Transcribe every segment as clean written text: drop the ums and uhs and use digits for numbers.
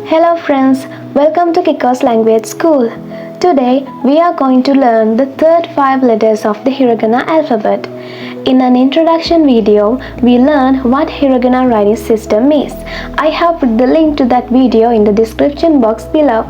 Hello friends, welcome to Kiko's Language School. Today we are going to learn the third 5 letters of the Hiragana alphabet. In an introduction video, we learned what Hiragana writing system is. I have put the link to that video in the description box below.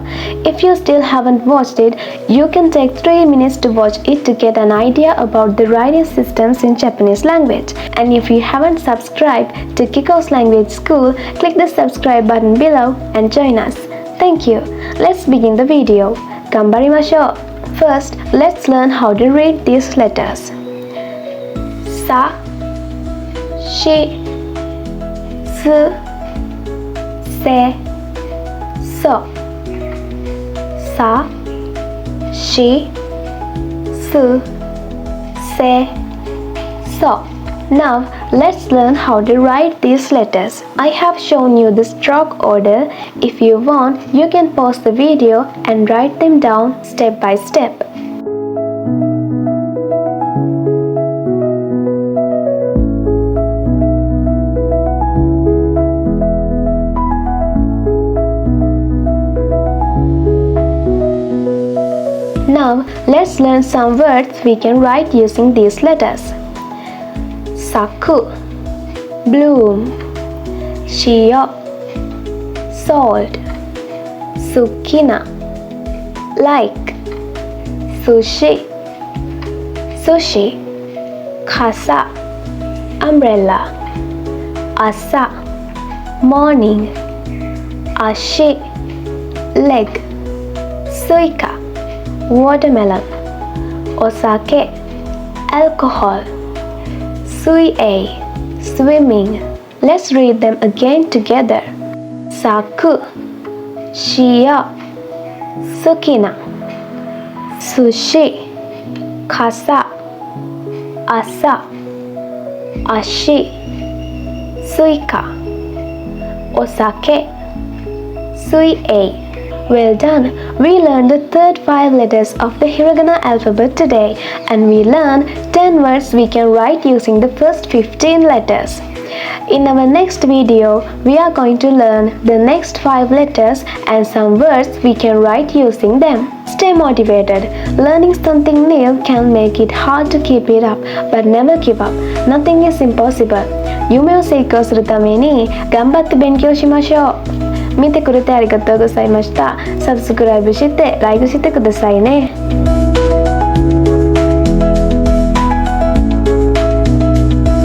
If you still haven't watched it, you can take 3 minutes to watch it to get an idea about the writing systems in Japanese language. And if you haven't subscribed to Kiko's Language School, click the subscribe button below and join us. Thank you. Let's begin the video. Ganbarimashou. First, let's learn how to read these letters. Sa, Shi, Su, Se, So. Sa, Shi, Su, Se, So. Now let's learn how to write these letters. I have shown you the stroke order. If you want, you can pause the video and write them down step by step. Now let's learn some words we can write using these letters. Saku, bloom. Shio, salt. Sukina, like. Sushi, sushi. Kasa, umbrella. Asa, morning. Ashi, leg. Suika, watermelon. Osake, alcohol. Sui-e, swimming. Let's read them again together. Saku, Shio, Sukina, Sushi, Kasa, Asa, Ashi, Suika, Osake, Sui-e. Well done! We learned the third 5 letters of the Hiragana alphabet today, and we learned 10 words we can write using the first 15 letters. In our next video, we are going to learn the next 5 letters and some words we can write using them. Stay motivated. Learning something new can make it hard to keep it up, but never give up. Nothing is impossible. 夢を成功するために頑張って勉強しましょう。見てくれてありがとうございました。サブスクライブしてライクしてくださいね。